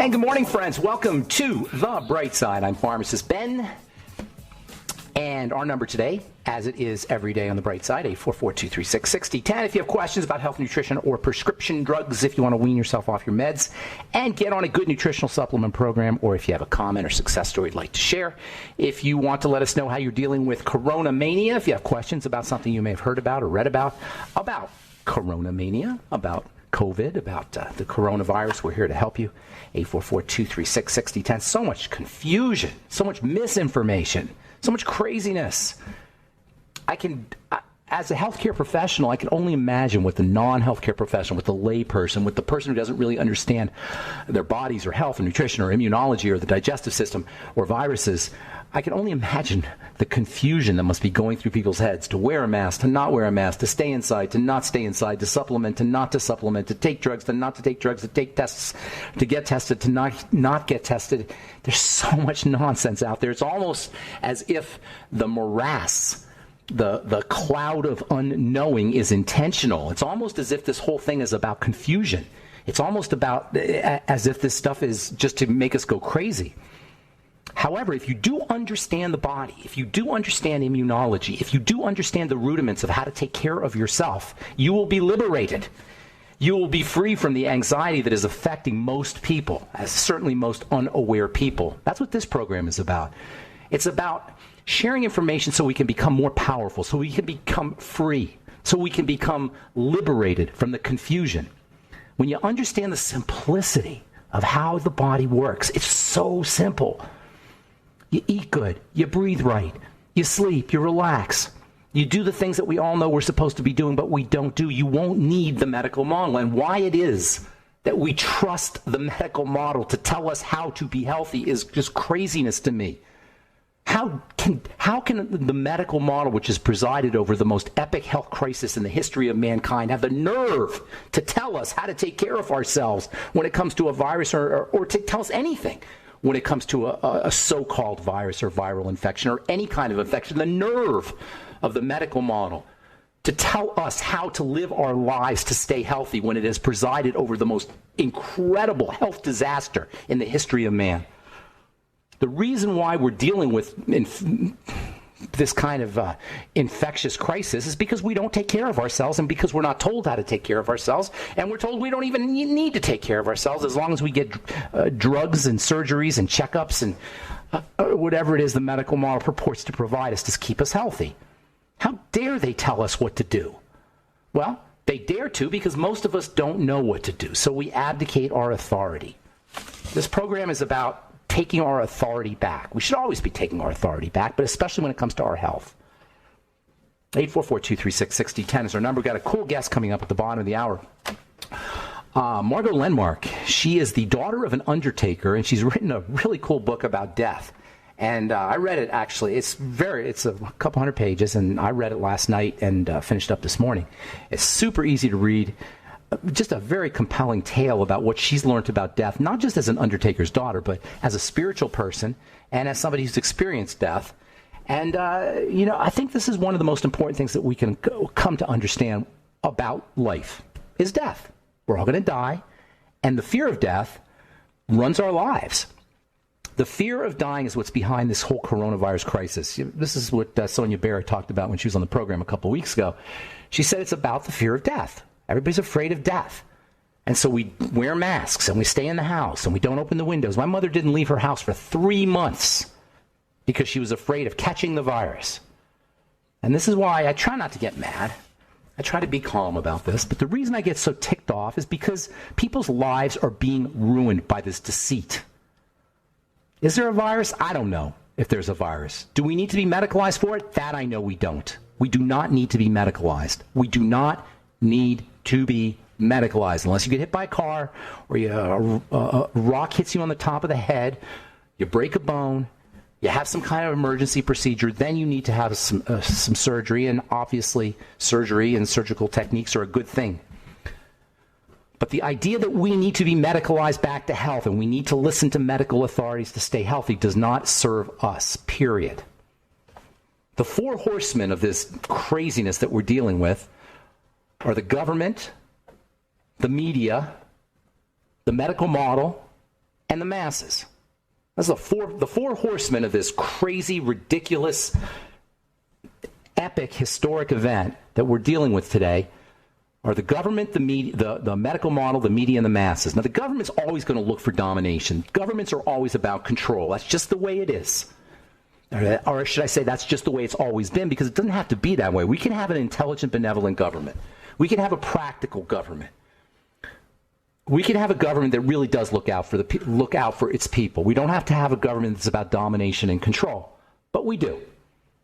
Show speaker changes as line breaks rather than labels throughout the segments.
And good morning, friends. Welcome to The Bright Side. I'm Pharmacist Ben. And our number today, as it is every day on The Bright Side, 844-236-6010. If you have questions about health, nutrition, or prescription drugs, if you want to wean yourself off your meds and get on a good nutritional supplement program, or if you have a comment or success story you'd like to share, if you want to let us know how you're dealing with Corona Mania, if you have questions about something you may have heard about or read about Corona Mania, about COVID, about the coronavirus, we're here to help you. 844-236-6010. So much confusion, so much misinformation, so much craziness. As a healthcare professional, I can only imagine what the non-healthcare professional, with the layperson, with the person who doesn't really understand their bodies or health or nutrition or immunology or the digestive system or viruses. I can only imagine the confusion that must be going through people's heads to wear a mask, to not wear a mask, to stay inside, to not stay inside, to supplement, to not to supplement, to take drugs, to not to take drugs, to take tests, to get tested, to not get tested. There's so much nonsense out there. It's almost as if the morass, the cloud of unknowing is intentional. It's almost as if this whole thing is about confusion. It's almost about as if this stuff is just to make us go crazy. However, if you do understand the body, if you do understand immunology, if you do understand the rudiments of how to take care of yourself, you will be liberated. You will be free from the anxiety that is affecting most people, as certainly most unaware people. That's what this program is about. It's about sharing information so we can become more powerful, so we can become free, so we can become liberated from the confusion. When you understand the simplicity of how the body works, it's so simple. You eat good, you breathe right, you sleep, you relax. You do the things that we all know we're supposed to be doing, but we don't do. You won't need the medical model. And why it is that we trust the medical model to tell us how to be healthy is just craziness to me. How can the medical model, which has presided over the most epic health crisis in the history of mankind, have the nerve to tell us how to take care of ourselves when it comes to a virus or to tell us anything when it comes to a so-called virus or viral infection or any kind of infection? The nerve of the medical model to tell us how to live our lives to stay healthy when it has presided over the most incredible health disaster in the history of man. The reason why we're dealing with this kind of infectious crisis is because we don't take care of ourselves and because we're not told how to take care of ourselves. And we're told we don't even need to take care of ourselves as long as we get drugs and surgeries and checkups and whatever it is the medical model purports to provide us to keep us healthy. How dare they tell us what to do? Well, they dare to because most of us don't know what to do. So we abdicate our authority. This program is about taking our authority back. We should always be taking our authority back, but especially when it comes to our health. 844-236-6010 is our number. We've got a cool guest coming up at the bottom of the hour. Margot Lenmark. She is the daughter of an undertaker, and she's written a really cool book about death. And I read it, actually. It's a couple hundred pages, and I read it last night and finished up this morning. It's super easy to read. Just a very compelling tale about what she's learned about death, not just as an undertaker's daughter, but as a spiritual person and as somebody who's experienced death. And, I think this is one of the most important things that we can come to understand about life is death. We're all going to die, and the fear of death runs our lives. The fear of dying is what's behind this whole coronavirus crisis. This is what Sonia Barrett talked about when she was on the program a couple of weeks ago. She said it's about the fear of death. Everybody's afraid of death. And so we wear masks and we stay in the house and we don't open the windows. My mother didn't leave her house for 3 months because she was afraid of catching the virus. And this is why I try not to get mad. I try to be calm about this. But the reason I get so ticked off is because people's lives are being ruined by this deceit. Is there a virus? I don't know if there's a virus. Do we need to be medicalized for it? That I know we don't. We do not need to be medicalized. We do not need to be medicalized unless you get hit by a car or a rock hits you on the top of the head, you break a bone, you have some kind of emergency procedure, then you need to have some surgery, and obviously surgery and surgical techniques are a good thing. But the idea that we need to be medicalized back to health and we need to listen to medical authorities to stay healthy does not serve us, period. The four horsemen of this craziness that we're dealing with are the government, the media, the medical model, and the masses. That's the four horsemen of this crazy, ridiculous, epic, historic event that we're dealing with today are the government, the media, the medical model, the media, and the masses. Now, the government's always going to look for domination. Governments are always about control. That's just the way it is. Or should I say that's just the way it's always been, because it doesn't have to be that way. We can have an intelligent, benevolent government. We can have a practical government. We can have a government that really does look out for its people. We don't have to have a government that's about domination and control, but we do.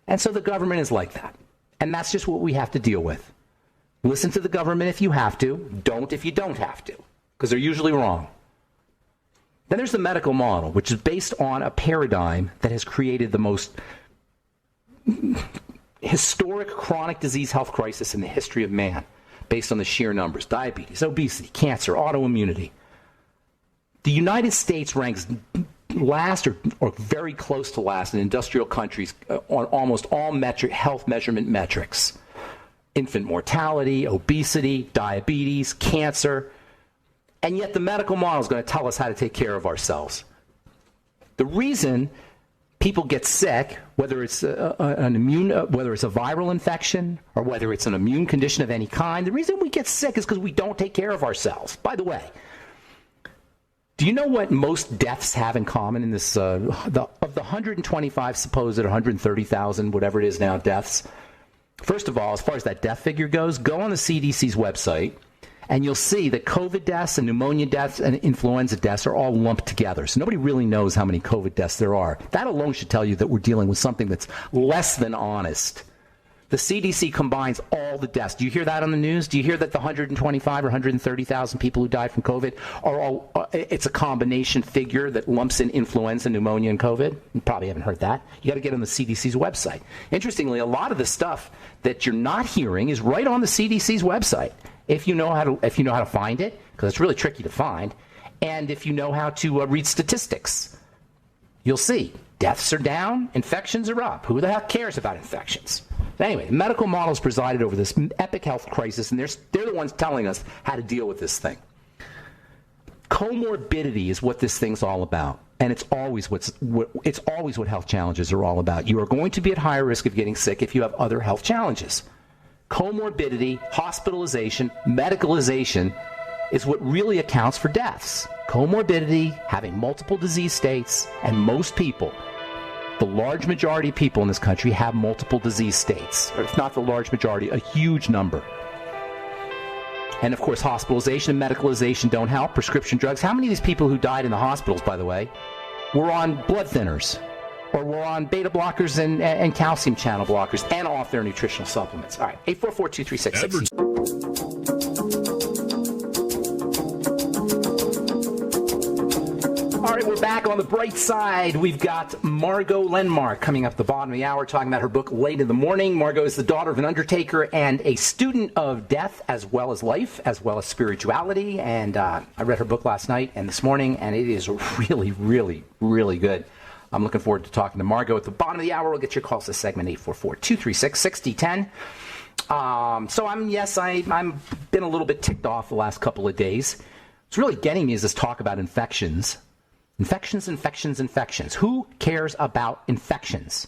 And so the government is like that. And that's just what we have to deal with. Listen to the government if you have to. Don't if you don't have to, because they're usually wrong. Then there's the medical model, which is based on a paradigm that has created the most historic chronic disease health crisis in the history of man, based on the sheer numbers: diabetes, obesity, cancer, autoimmunity. The United States ranks last or very close to last in industrial countries on almost all health measurement metrics. Infant mortality, obesity, diabetes, cancer. And yet the medical model is going to tell us how to take care of ourselves. The reason people get sick, whether it's whether it's a viral infection or whether it's an immune condition of any kind, the reason we get sick is because we don't take care of ourselves. By the way, do you know what most deaths have in common in this? Of the 125 supposed 130,000, whatever it is now, deaths. First of all, as far as that death figure goes, go on the CDC's website, and you'll see that COVID deaths and pneumonia deaths and influenza deaths are all lumped together. So nobody really knows how many COVID deaths there are. That alone should tell you that we're dealing with something that's less than honest. The CDC combines all the deaths. Do you hear that on the news? Do you hear that the 125 or 130,000 people who died from COVID are all, it's a combination figure that lumps in influenza, pneumonia, and COVID? You probably haven't heard that. You got to get on the CDC's website. Interestingly, a lot of the stuff that you're not hearing is right on the CDC's website. If you know how to find it, because it's really tricky to find, and if you know how to read statistics, you'll see deaths are down, infections are up. Who the heck cares about infections? Anyway, the medical models presided over this epic health crisis, and they're the ones telling us how to deal with this thing. Comorbidity is what this thing's all about, and it's always what health challenges are all about. You are going to be at higher risk of getting sick if you have other health challenges. Comorbidity, hospitalization, medicalization is what really accounts for deaths. Comorbidity, having multiple disease states, and most people, the large majority of people in this country have multiple disease states, or if not the large majority, a huge number. And of course, hospitalization and medicalization don't help. Prescription drugs. How many of these people who died in the hospitals, by the way, were on blood thinners, or were on beta blockers and calcium channel blockers, and off their nutritional supplements? All right, 844-236-60. All right, we're back on the bright side. We've got Margot Lenmark coming up at the bottom of the hour, talking about her book, Late in the Morning. Margot is the daughter of an undertaker and a student of death as well as life, as well as spirituality. And I read her book last night and this morning, and it is really, really, really good. I'm looking forward to talking to Margot at the bottom of the hour. We'll get your calls to segment 844-236-6010. So I'm been a little bit ticked off the last couple of days. What's really getting me is this talk about infections. Infections. Who cares about infections?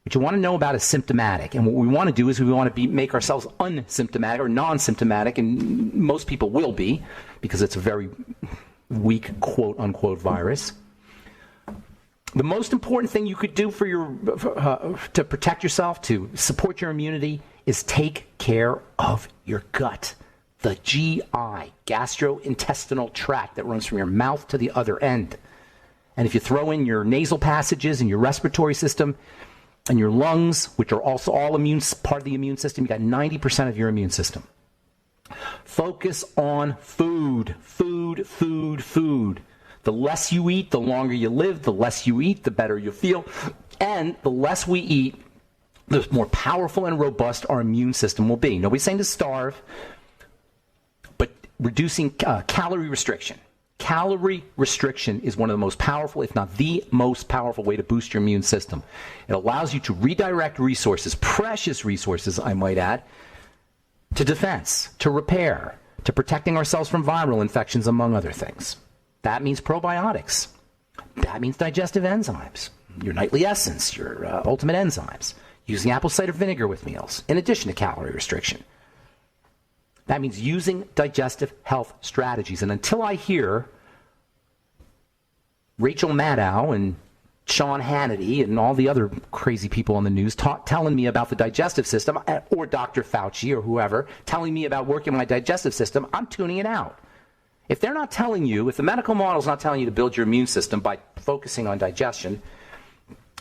What you want to know about is symptomatic. And what we want to do is we want to make ourselves unsymptomatic or non-symptomatic, and most people will be, because it's a very weak, quote-unquote, virus. The most important thing you could do for to protect yourself, to support your immunity, is take care of your gut. The GI, gastrointestinal tract that runs from your mouth to the other end. And if you throw in your nasal passages and your respiratory system and your lungs, which are also all part of the immune system, you got 90% of your immune system. Focus on food. The less you eat, the longer you live. The less you eat, the better you feel. And the less we eat, the more powerful and robust our immune system will be. Nobody's saying to starve, but reducing calorie restriction. Calorie restriction is one of the most powerful, if not the most powerful way to boost your immune system. It allows you to redirect resources, precious resources, I might add, to defense, to repair, to protecting ourselves from viral infections, among other things. That means probiotics. That means digestive enzymes, your nightly essence, your ultimate enzymes, using apple cider vinegar with meals, in addition to calorie restriction. That means using digestive health strategies. And until I hear Rachel Maddow and Sean Hannity and all the other crazy people on the news telling me about the digestive system, or Dr. Fauci or whoever telling me about working my digestive system, I'm tuning it out. If they're not telling you, if the medical model is not telling you to build your immune system by focusing on digestion,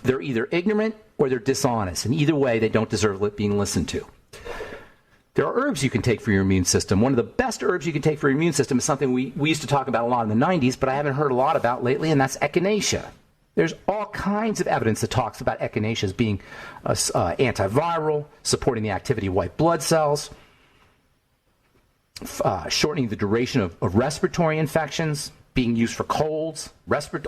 they're either ignorant or they're dishonest. And either way, they don't deserve being listened to. There are herbs you can take for your immune system. One of the best herbs you can take for your immune system is something we used to talk about a lot in the 90s, but I haven't heard a lot about lately, and that's echinacea. There's all kinds of evidence that talks about echinacea as being antiviral, supporting the activity of white blood cells, shortening the duration of respiratory infections, being used for colds,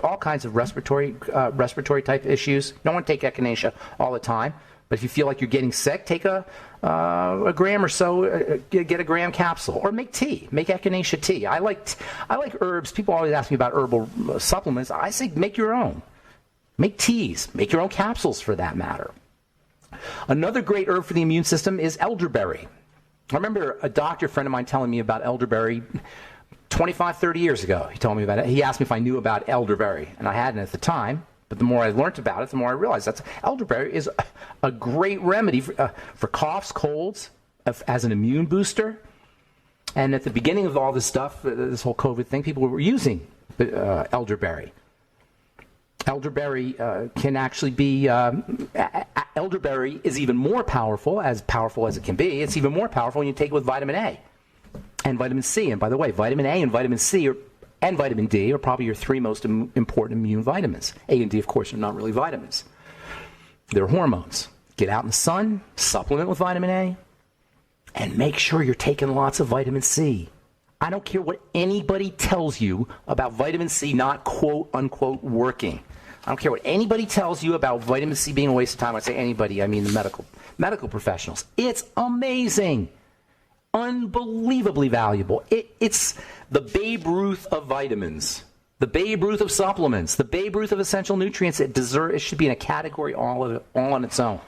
all kinds of respiratory type issues. You don't want to take echinacea all the time, but if you feel like you're getting sick, take a gram or so, get a gram capsule, or make tea. Make echinacea tea. I like herbs. People always ask me about herbal supplements. I say make your own. Make teas. Make your own capsules, for that matter. Another great herb for the immune system is elderberry. I remember a doctor friend of mine telling me about elderberry 25, 30 years ago. He told me about it. He asked me if I knew about elderberry, and I hadn't at the time. But the more I learned about it, the more I realized that elderberry is a great remedy for coughs, colds, as an immune booster. And at the beginning of all this stuff, this whole COVID thing, people were using elderberry. Elderberry can actually be, elderberry is even more powerful as it can be. It's even more powerful when you take it with vitamin A and vitamin C. And by the way, vitamin A and vitamin C and vitamin D are probably your three most important immune vitamins. A and D, of course, are not really vitamins. They're hormones. Get out in the sun, supplement with vitamin A, and make sure you're taking lots of vitamin C. I don't care what anybody tells you about vitamin C not quote-unquote working. I don't care what anybody tells you about vitamin C being a waste of time. I say anybody, I mean the medical professionals. It's amazing. Unbelievably valuable. It's the Babe Ruth of vitamins, the Babe Ruth of supplements, the Babe Ruth of essential nutrients. It should be in a category all on its own.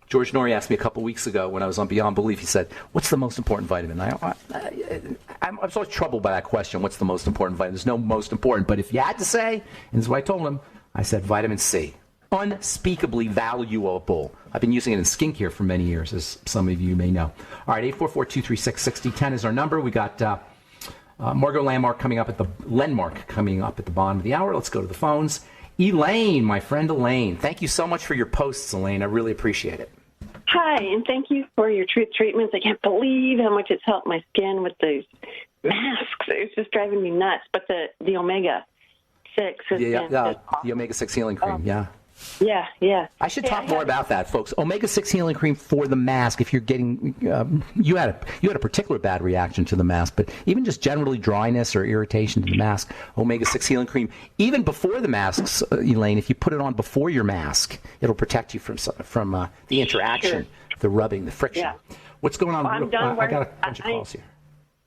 George Norrie asked me a couple weeks ago when I was on Beyond Belief, he said, what's the most important vitamin? I'm always troubled by that question, what's the most important vitamin? There's no most important, but if you had to say, and this is what I told him, I said vitamin C. Unspeakably valuable. I've been using it in skincare for many years, as some of you may know. All right, 844-236-6010 is our number. We got Margot Landmark coming up at the bottom of the hour. Let's go to the phones. Elaine, my friend Elaine, thank you so much for your posts, Elaine. I really appreciate it.
Hi, and thank you for your truth treatments. I can't believe how much it's helped my skin with those masks. It's just driving me nuts. But the omega-6 has been just awesome.
The omega-6 healing cream, yeah.
Yeah.
I should talk more about that, folks. Omega-6 healing cream for the mask. If you're getting, you had a particular bad reaction to the mask, but even just generally dryness or irritation to the mask, Omega-6 healing cream. Even before the masks, Elaine, if you put it on before your mask, it'll protect you from the interaction, the rubbing, the friction. Yeah. What's going on?
Well,
I got a bunch of calls here.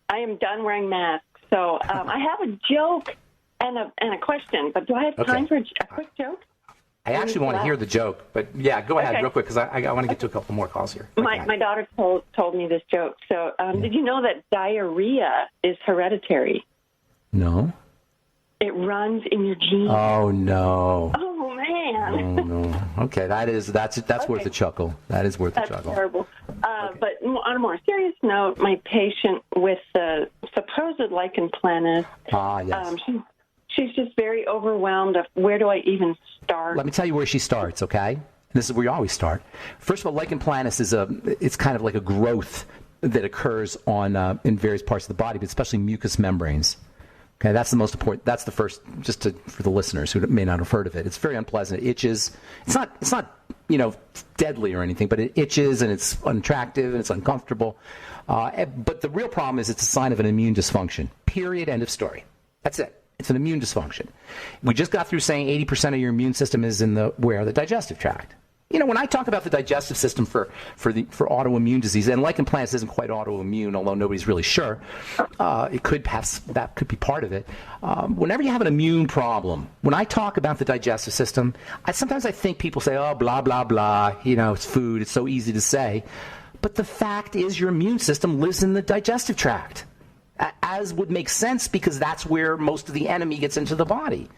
I am done wearing masks, so I have a joke and a question. But do I have time for a quick joke?
I actually want to hear the joke, but yeah, go ahead real quick because I want to get to a couple more calls here.
My daughter told me this joke. So did you know that diarrhea is hereditary?
No.
It runs in your genes.
Oh, no.
Oh, man.
Oh, no. Okay, that's worth a chuckle. That is worth a chuckle.
That's terrible. But on a more serious note, my patient with the supposed lichen planus,
yes.
She's just very overwhelmed of where do I even start.
Let me tell you where she starts, okay? This is where you always start. First of all, lichen planus it's kind of like a growth that occurs in various parts of the body, but especially mucous membranes. Okay, that's the most important. That's the first, for the listeners who may not have heard of it. It's very unpleasant. It itches. It's not deadly or anything, but it itches and it's unattractive and it's uncomfortable. But the real problem is it's a sign of an immune dysfunction. Period. End of story. That's it. It's an immune dysfunction. We just got through saying 80% of your immune system is in the digestive tract. When I talk about the digestive system for autoimmune disease, and lichen planus isn't quite autoimmune, although nobody's really sure, that could be part of it. Whenever you have an immune problem, when I talk about the digestive system, sometimes I think people say, oh, blah, blah, blah, it's food, it's so easy to say. But the fact is your immune system lives in the digestive tract, as would make sense because that's where most of the enemy gets into the body.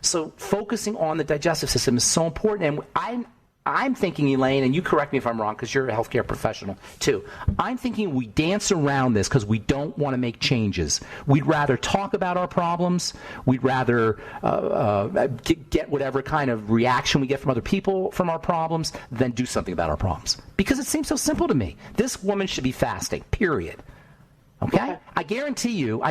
So focusing on the digestive system is so important. And I'm thinking, Elaine, and you correct me if I'm wrong because you're a healthcare professional too, I'm thinking we dance around this because we don't want to make changes. We'd rather talk about our problems. We'd rather get whatever kind of reaction we get from other people from our problems than do something about our problems. Because it seems so simple to me. This woman should be fasting, period. Okay? I guarantee you,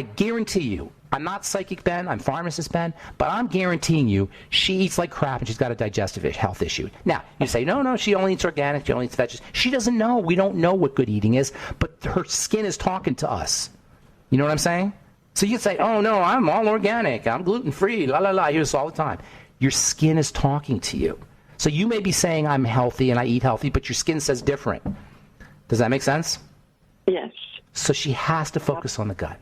I'm not Psychic Ben, I'm Pharmacist Ben, but I'm guaranteeing you she eats like crap and she's got a digestive health issue. Now, you say, no, she only eats organic, she only eats veggies. She doesn't know. We don't know what good eating is, but her skin is talking to us. You know what I'm saying? So you can say, oh, no, I'm all organic, I'm gluten-free, la, la, la, I hear this all the time. Your skin is talking to you. So you may be saying I'm healthy and I eat healthy, but your skin says different. Does that make sense?
Yes. So
she has to focus on the gut.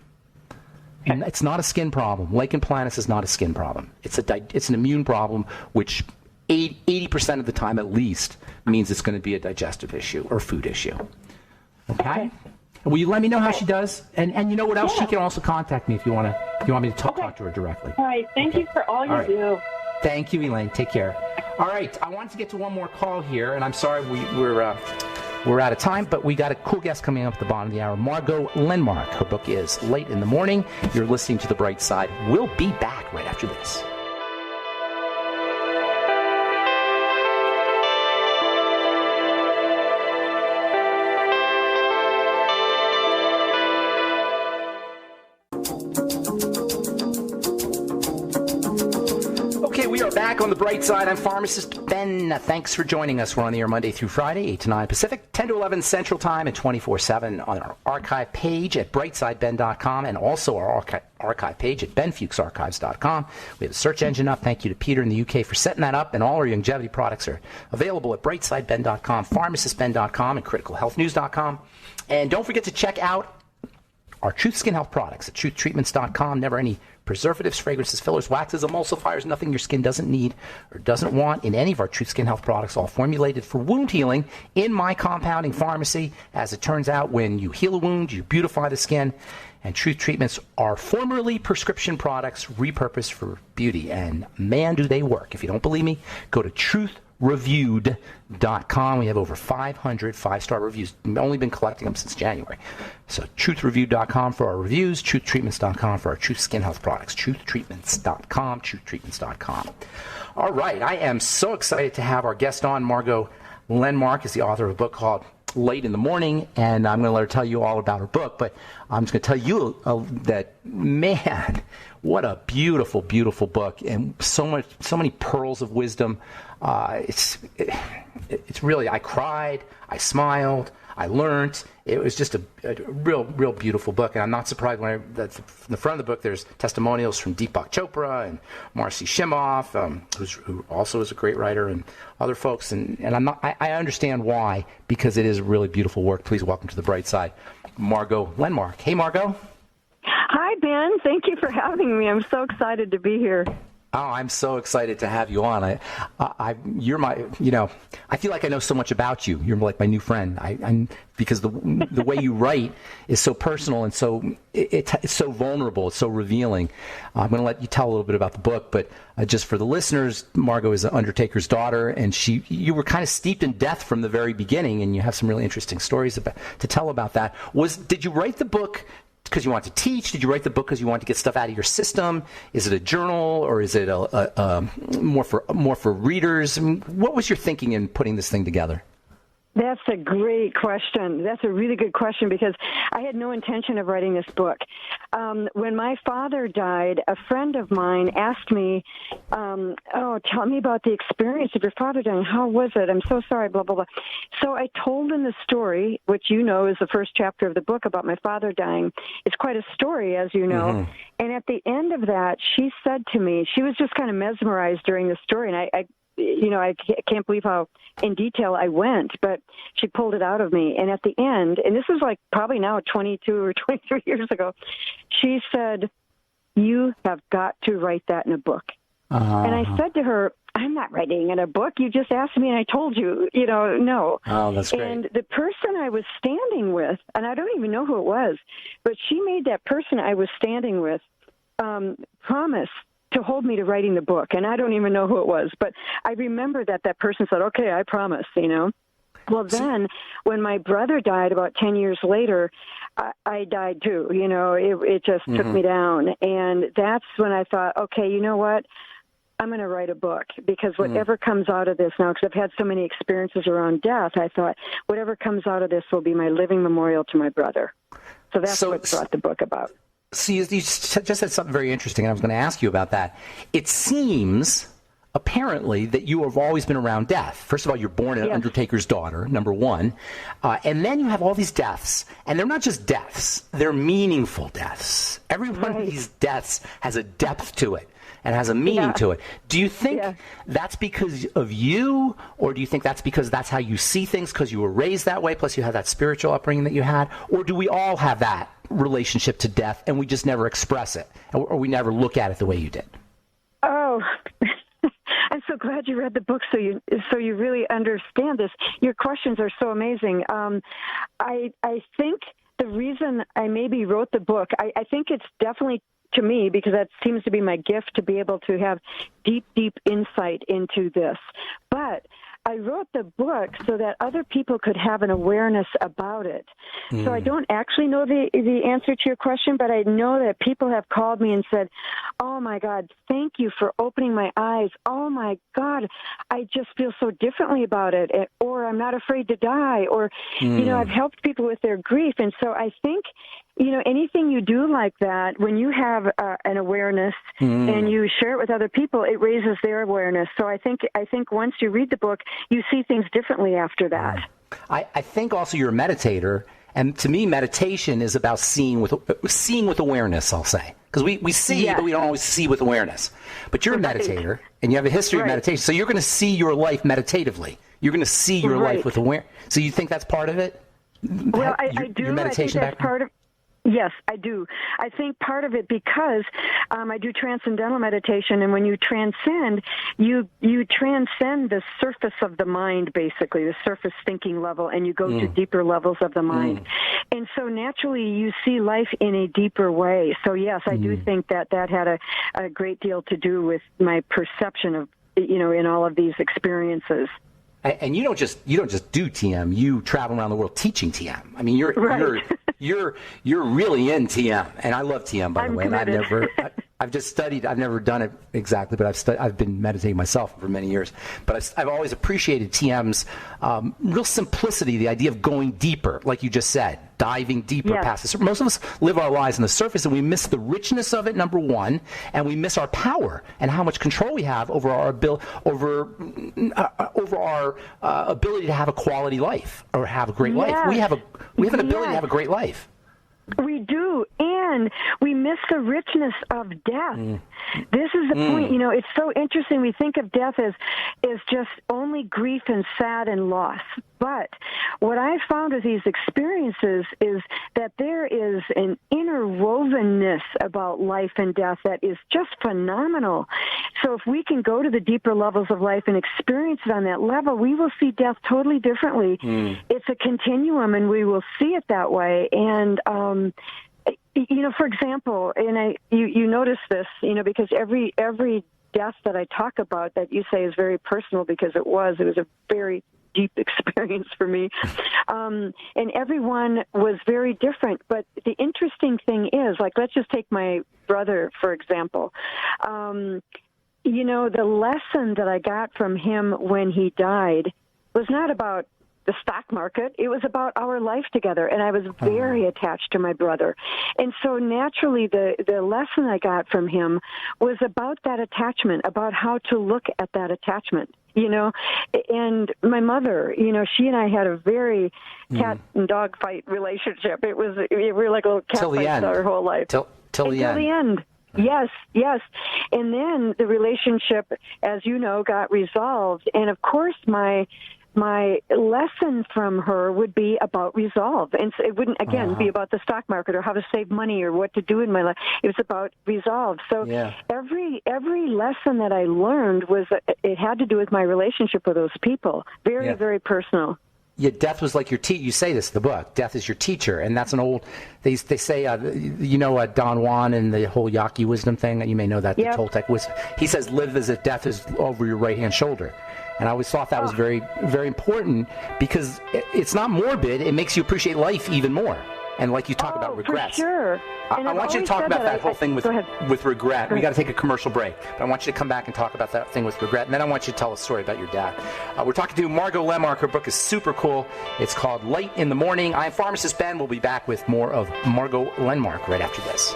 And it's not a skin problem. Lichen planus is not a skin problem. It's an immune problem, which 80% of the time at least means it's going to be a digestive issue or food issue. Okay? Will you let me know how she does? And you know what else? Yeah. She can also contact me if you want me to talk to her directly.
All right. Thank you for all you do.
Thank you, Elaine. Take care. All right. I wanted to get to one more call here, and I'm sorry we're out of time, but we got a cool guest coming up at the bottom of the hour, Margot Lenmark. Her book is Late in the Morning. You're listening to The Bright Side. We'll be back right after this. We are back on The Bright Side. I'm Pharmacist Ben. Thanks for joining us. We're on the air Monday through Friday, 8 to 9 Pacific, 10 to 11 Central Time, and 24/7 on our archive page at brightsideben.com and also our archive page at benfuchsarchives.com. We have a search engine up. Thank you to Peter in the UK for setting that up, and all our longevity products are available at brightsideben.com, pharmacistben.com, and criticalhealthnews.com. And don't forget to check out our Truth Skin Health products at truthtreatments.com. Never any preservatives, fragrances, fillers, waxes, emulsifiers, nothing your skin doesn't need or doesn't want in any of our Truth Skin Health products, all formulated for wound healing in my compounding pharmacy. As it turns out, when you heal a wound, you beautify the skin. And Truth Treatments are formerly prescription products repurposed for beauty. And man, do they work. If you don't believe me, go to truthreviewed.com. We have over 500 five-star reviews. We've only been collecting them since January. So truthreviewed.com for our reviews, truthtreatments.com for our Truth Skin Health products, truthtreatments.com, truthtreatments.com. All right, I am so excited to have our guest on. Margot Lenmark is the author of a book called Late in the Morning, and I'm going to let her tell you all about her book, but I'm just going to tell you that, man, what a beautiful, beautiful book, and so many pearls of wisdom. It's really, I cried, I smiled, I learned. It was just a real beautiful book, and I'm not surprised when in the front of the book there's testimonials from Deepak Chopra and Marcy Shimoff, who also is a great writer, and other folks, and I understand why, because it is a really beautiful work. Please welcome to The Bright Side, Margot Lenmark. Hey, Margot.
Hi, Ben. Thank you for having me. I'm so excited to be here.
Oh, I'm so excited to have you on. You're my, I feel like I know so much about you. You're like my new friend. I'm because the way you write is so personal and so it's so vulnerable. It's so revealing. I'm going to let you tell a little bit about the book, but just for the listeners, Margot is an undertaker's daughter, and you were kind of steeped in death from the very beginning, and you have some really interesting stories to tell about that. Did you write the book because you want to teach? Did you write the book because you want to get stuff out of your system? Is it a journal, or is it more for readers? I mean, what was your thinking in putting this thing together?
That's a great question. That's a really good question, because I had no intention of writing this book. When my father died, a friend of mine asked me, tell me about the experience of your father dying. How was it? I'm so sorry, blah, blah, blah. So I told him the story, which you know is the first chapter of the book about my father dying. It's quite a story, as you know. Mm-hmm. And at the end of that, she said to me, she was just kind of mesmerized during the story, and I can't believe how in detail I went, but she pulled it out of me. And at the end, and this is like probably now 22 or 23 years ago, she said, "You have got to write that in a book." And I said to her, "I'm not writing in a book. You just asked me and I told you, no."
Oh, that's great.
And the person I was standing with, and I don't even know who it was, but she made that person I was standing with promise to hold me to writing the book. And I don't even know who it was, but I remember that person said, "Okay, I promise," Well, then, when my brother died about 10 years later, I died too. It just took me down. And that's when I thought, okay, you know what? I'm going to write a book, because whatever comes out of this now, because I've had so many experiences around death, I thought whatever comes out of this will be my living memorial to my brother. So that's what brought the book about.
So you just said something very interesting, and I was going to ask you about that. It seems, apparently, that you have always been around death. First of all, you're born an undertaker's daughter, number one. And then you have all these deaths. And they're not just deaths. They're meaningful deaths. Every one of these deaths has a depth to it and has a meaning to it. Do you think that's because of you, or do you think that's because that's how you see things because you were raised that way, plus you had that spiritual upbringing that you had? Or do we all have that relationship to death and we just never express it, or we never look at it the way you did?
Oh, I'm so glad you read the book, so you really understand this. Your questions are so amazing. I think the reason I maybe wrote the book, I think it's definitely, to me, because that seems to be my gift, to be able to have deep, deep insight into this. But I wrote the book so that other people could have an awareness about it. So I don't actually know the answer to your question, but I know that people have called me and said, "Oh my God, thank you for opening my eyes. Oh my God, I just feel so differently about it." Or "I'm not afraid to die." Or, I've helped people with their grief. And so I think, anything you do like that, when you have an awareness and you share it with other people, it raises their awareness. So I think once you read the book, you see things differently after that.
I think also you're a meditator, and to me, meditation is about seeing with awareness, I'll say. Because we see, but we don't always see with awareness. But you're a meditator, and you have a history of meditation, so you're going to see your life meditatively. You're going to see your life with awareness. So you think that's part of it?
Well, I do.
Your meditation
I think that's part of. Yes, I do. I think part of it, because I do transcendental meditation, and when you transcend, you transcend the surface of the mind, basically, the surface thinking level, and you go to deeper levels of the mind. And so naturally, you see life in a deeper way. So yes, I do think that had a great deal to do with my perception of, in all of these experiences.
And you don't just do TM. You travel around the world teaching TM. I mean, you're really in TM, and I love TM, by the way.
Committed.
And I've just studied. I've never done it exactly, but I've been meditating myself for many years. But I've always appreciated TM's real simplicity, the idea of going deeper, like you just said, diving deeper past the surface. Most of us live our lives on the surface, and we miss the richness of it, number one, and we miss our power and how much control we have over our ability to have a quality life or have a great life. We have an ability to have a great life.
We do, and we miss the richness of death. This is the point. It's so interesting. We think of death as just only grief and sad and loss. But what I found with these experiences is that there is an interwovenness about life and death that is just phenomenal. So if we can go to the deeper levels of life and experience it on that level, we will see death totally differently. It's a continuum, and we will see it that way. And for example, and you notice this, because every death that I talk about that you say is very personal, because it was a very deep experience for me. And everyone was very different. But the interesting thing is, like, let's just take my brother, for example. The lesson that I got from him when he died was not about the stock market. It was about our life together, and I was very attached to my brother. And so naturally, the lesson I got from him was about that attachment, about how to look at that attachment, And my mother, she and I had a very cat and dog fight relationship. We were like little cat fights our whole life.
Till the end.
Yes, yes. And then the relationship, as you know, got resolved. And of course, my lesson from her would be about resolve. And so it wouldn't, again, be about the stock market or how to save money or what to do in my life. It was about resolve. So every lesson that I learned it had to do with my relationship with those people. Very, very personal.
Yeah, death was like your teacher. You say this in the book. Death is your teacher, and that's an old. They say, Don Juan and the whole Yaqui wisdom thing. You may know that the Toltec wisdom. He says, "Live as if death is over your right hand shoulder," and I always thought that was very, very important because it's not morbid. It makes you appreciate life even more. And like you talk about regrets.
For sure.
I want you to talk about that whole thing with regret. We got to take a commercial break, but I want you to come back and talk about that thing with regret, and then I want you to tell a story about your dad. We're talking to Margot Lenmark. Her book is super cool. It's called Light in the Morning. I'm Pharmacist Ben. We'll be back with more of Margot Lenmark right after this.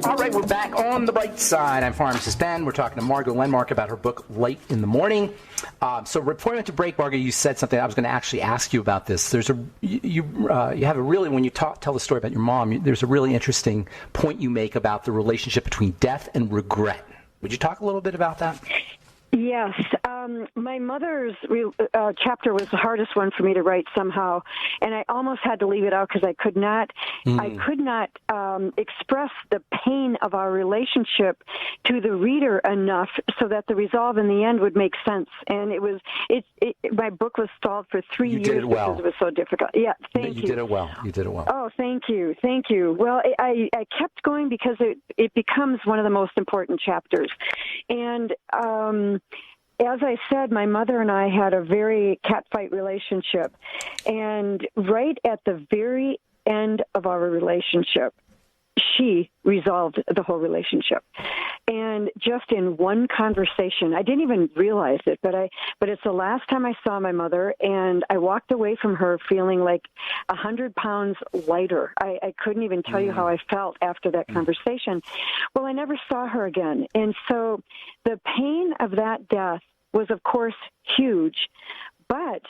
All right, we're back on the bright side. I'm Pharmacist Ben. We're talking to Margot Lenmark about her book, Light in the Morning. So before we went to break, Margot, you said something. I was going to actually ask you about this. There's you have a really, when you tell the story about your mom, there's a really interesting point you make about the relationship between death and regret. Would you talk a little bit about that?
Yes. My mother's chapter was the hardest one for me to write somehow, and I almost had to leave it out because I could not express the pain of our relationship to the reader enough so that the resolve in the end would make sense. And my book was stalled for 3 years because it was so difficult. Yeah, thank you.
You did it well. You did it well.
Oh, thank you. Thank you. Well, I kept going because it becomes one of the most important chapters. And as I said, my mother and I had a very catfight relationship. And right at the very end of our relationship, she resolved the whole relationship. And just in one conversation, I didn't even realize it, but it's the last time I saw my mother, and I walked away from her feeling like 100 pounds lighter. I couldn't even tell you how I felt after that conversation. Well, I never saw her again. And so the pain of that death was, of course, huge, but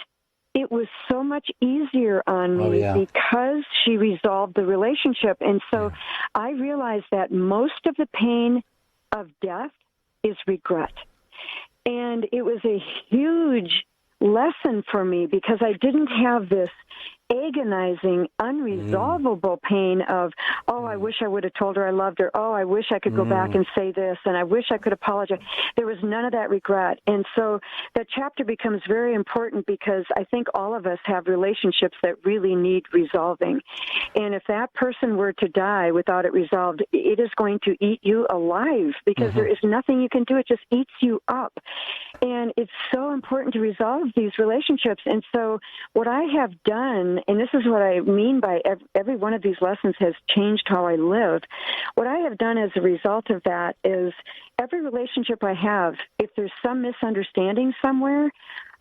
it was so much easier on me because she resolved the relationship. And so I realized that most of the pain of death is regret. And it was a huge lesson for me because I didn't have this agonizing, unresolvable pain of, I wish I would have told her I loved her. Oh, I wish I could go back and say this, and I wish I could apologize. There was none of that regret. And so that chapter becomes very important because I think all of us have relationships that really need resolving. And if that person were to die without it resolved, it is going to eat you alive because there is nothing you can do. It just eats you up. And it's so important to resolve these relationships. And so what I have done, and this is what I mean by every one of these lessons has changed how I live. What I have done as a result of that is every relationship I have, if there's some misunderstanding somewhere,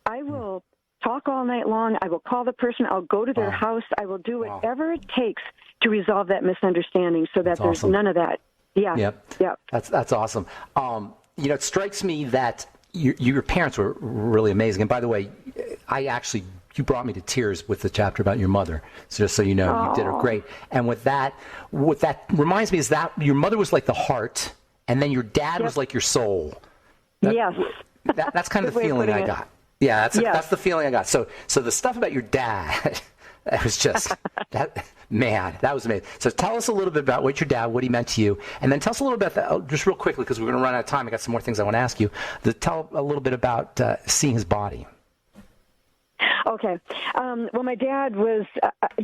I will talk all night long. I will call the person. I'll go to their house. I will do whatever it takes to resolve that misunderstanding so that there's none of that. Yeah. Yep.
That's awesome. It strikes me that your parents were really amazing. And by the way, you brought me to tears with the chapter about your mother. So just so you know, you did her great. And what that reminds me is that your mother was like the heart, and then your dad was like your soul. That's kind of the feeling I got. Yeah, that's the feeling I got. So the stuff about your dad, it was just that was amazing. So tell us a little bit about what he meant to you, and then tell us a little bit about, just real quickly because we're going to run out of time. I got some more things I want to ask you. Tell a little bit about seeing his body.
Okay. Well, my dad was,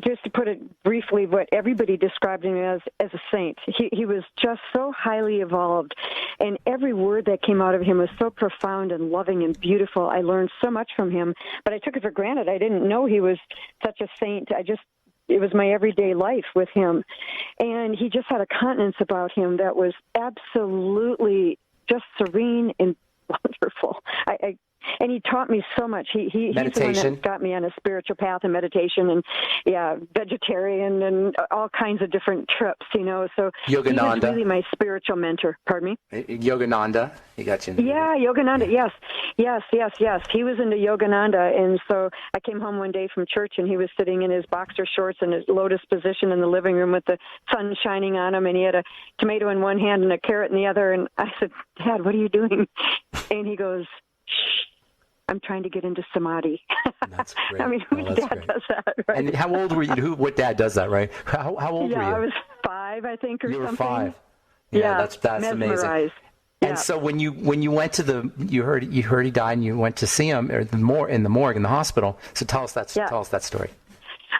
just to put it briefly, what everybody described him as a saint. He was just so highly evolved, and every word that came out of him was so profound and loving and beautiful. I learned so much from him, but I took it for granted. I didn't know he was such a saint. It was my everyday life with him. And he just had a countenance about him that was absolutely just serene and wonderful. And he taught me so much. He's the one that got me on a spiritual path and meditation and, vegetarian and all kinds of different trips, So
Yogananda.
He was really my spiritual mentor. Pardon me?
Yogananda. He got you.
Yeah, Yogananda. Yes. He was into Yogananda. And so I came home one day from church and he was sitting in his boxer shorts in his lotus position in the living room with the sun shining on him. And he had a tomato in one hand and a carrot in the other. And I said, Dad, what are you doing? And he goes, shh, I'm trying to get into samadhi.
That's great.
I mean, whose dad does that, right?
And how old were you? What dad does that, right? How old were you?
I was 5, I think, or something.
You were 5. Yeah, that's amazing. And so when you went to you heard he died and you went to see him in the morgue in the hospital. So tell us that story.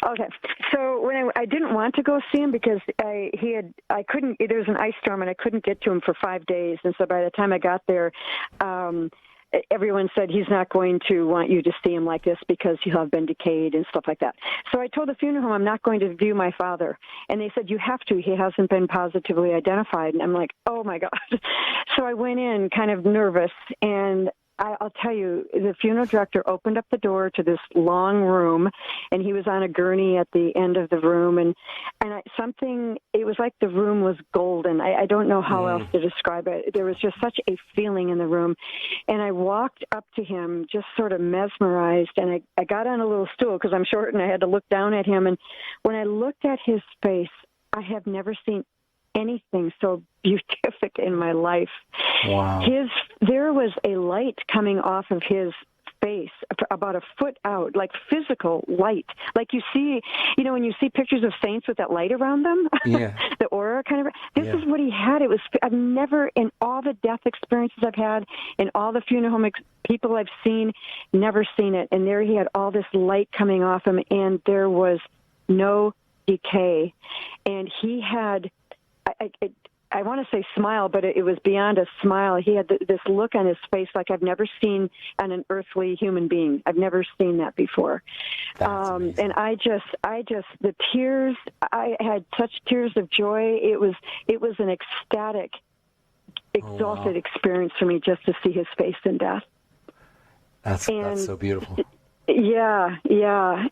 Okay, so when I didn't want to go see him because I couldn't. There was an ice storm and I couldn't get to him for 5 days, and so by the time I got there, everyone said he's not going to want you to see him like this because he'll have been decayed and stuff like that. So I told the funeral home I'm not going to view my father, and they said you have to. He hasn't been positively identified, and I'm like, oh my God. So I went in kind of nervous, and I'll tell you, the funeral director opened up the door to this long room, and he was on a gurney at the end of the room, and it was like the room was golden. I don't know how else to describe it. There was just such a feeling in the room, and I walked up to him just sort of mesmerized, and I got on a little stool because I'm short, and I had to look down at him, and when I looked at his face, I have never seen anything so beatific in my life.
Wow.
There was a light coming off of his face about a foot out, like physical light. Like you see, when you see pictures of saints with that light around them, the aura kind of, this is what he had. I've never, in all the death experiences I've had, in all the funeral home people I've seen, never seen it. And there he had all this light coming off him, and there was no decay. And he had, I want to say smile, but it was beyond a smile. He had this look on his face like I've never seen on an earthly human being. I've never seen that before. And I just, the tears, I had such tears of joy. It was an ecstatic, exalted experience for me just to see his face in death.
That's so beautiful.
Yeah.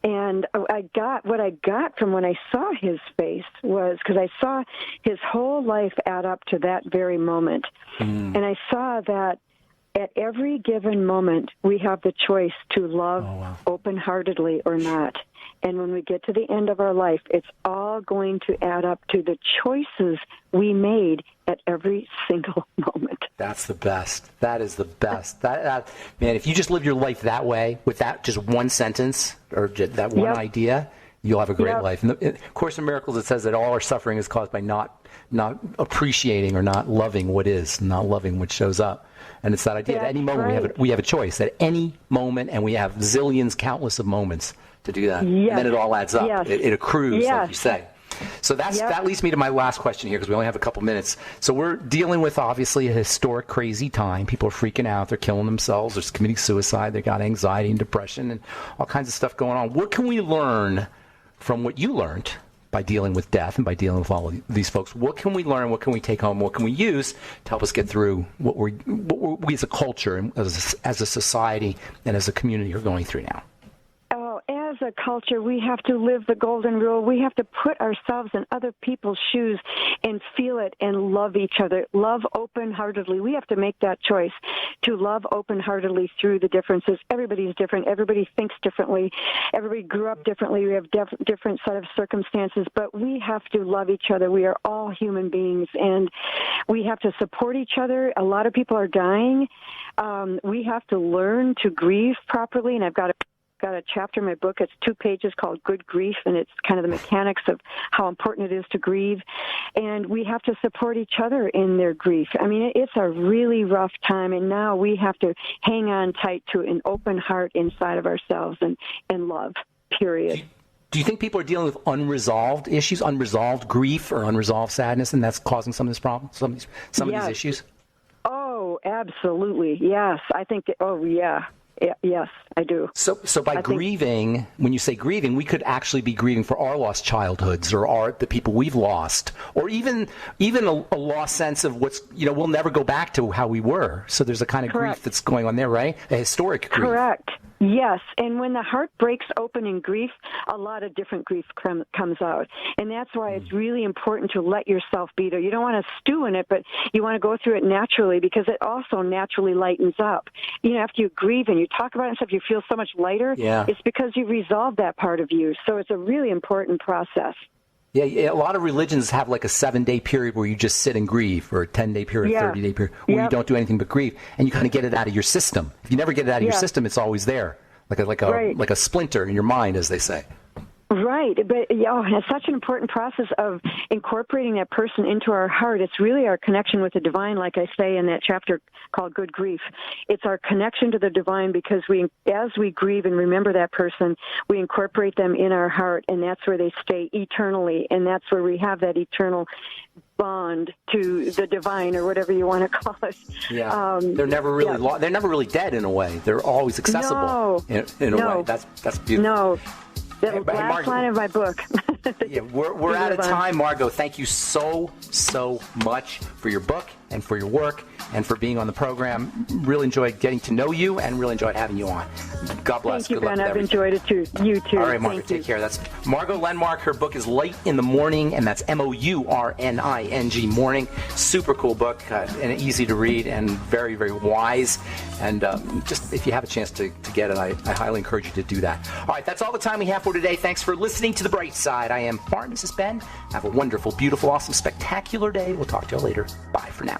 And what I got from when I saw his face was, because I saw his whole life add up to that very moment. And I saw that at every given moment, we have the choice to love open-heartedly or not. And when we get to the end of our life, it's all going to add up to the choices we made at every single moment.
That's the best. That is the best. Man, if you just live your life that way, with that just one sentence or just that one idea, you'll have a great life. In the Course in Miracles, it says that all our suffering is caused by not appreciating or not loving what is, not loving what shows up. And it's that idea. At any moment, we have a choice. At any moment, and we have zillions, countless of moments to do that. And then it all adds up. It accrues, like you say. So that leads me to my last question here, because we only have a couple minutes. So we're dealing with, obviously, a historic, crazy time. People are freaking out. They're killing themselves. They're committing suicide. They've got anxiety and depression and all kinds of stuff going on. What can we learn from what you learned by dealing with death and by dealing with all of these folks? What can we learn? What can we take home? What can we use to help us get through what we as a culture and as a society and as a community are going through now?
As a culture, we have to live the golden rule. We have to put ourselves in other people's shoes and feel it and love each other. Love open-heartedly. We have to make that choice to love open-heartedly through the differences. Everybody's different. Everybody thinks differently. Everybody grew up differently. We have different set of circumstances, but we have to love each other. We are all human beings, and we have to support each other. A lot of people are dying. We have to learn to grieve properly, and I've got a chapter in my book. It's 2 pages called Good Grief, and it's kind of the mechanics of how important it is to grieve. And we have to support each other in their grief. I mean, it's a really rough time, and now we have to hang on tight to an open heart inside of ourselves and love, period.
Do you think people are dealing with unresolved issues, unresolved grief or unresolved sadness, and that's causing some of this problem, some of these issues?
Oh, absolutely. Yes. I think, Yes, I do.
So by grieving, when you say grieving, we could actually be grieving for our lost childhoods or the people we've lost, or even a lost sense of what's, we'll never go back to how we were. So there's a kind of grief that's going on there, right? A historic grief.
Correct. Yes, and when the heart breaks open in grief, a lot of different grief comes out. And that's why it's really important to let yourself be there. You don't want to stew in it, but you want to go through it naturally, because it also naturally lightens up. After you grieve and you talk about it and stuff, you feel so much lighter.
Yeah.
It's because you resolved that part of you. So it's a really important process.
Yeah, a lot of religions have like a 7-day period where you just sit and grieve, or a 10-day period, 30-day period, where you don't do anything but grieve, and you kind of get it out of your system. If you never get it out of your system, it's always there, like a splinter in your mind, as they say.
Right, but it's such an important process of incorporating that person into our heart. It's really our connection with the divine, like I say in that chapter called Good Grief. It's our connection to the divine, because as we grieve and remember that person, we incorporate them in our heart, and that's where they stay eternally, and that's where we have that eternal bond to the divine, or whatever you want to call it.
Yeah, they're never really they're never really dead in a way. They're always accessible in a way. That's beautiful.
No. The last line of my book.
We're out of time, Margot. Thank you so much for your book and for your work and for being on the program. Really enjoyed getting to know you and really enjoyed having you on. God bless.
Thank you,
Good luck
Ben.
with
I've
everything.
enjoyed it too. You too.
All right, Margot, take care. That's Margot Lenmark. Her book is Light in the Morning, and that's MOURNING, Morning. Super cool book, and easy to read, and very, very wise. And just if you have a chance to get it, I highly encourage you to do that. All right, that's all the time we have for today. Thanks for listening to The Bright Side. I am Pharmacist Ben. Have a wonderful, beautiful, awesome, spectacular day. We'll talk to you later. Bye for now.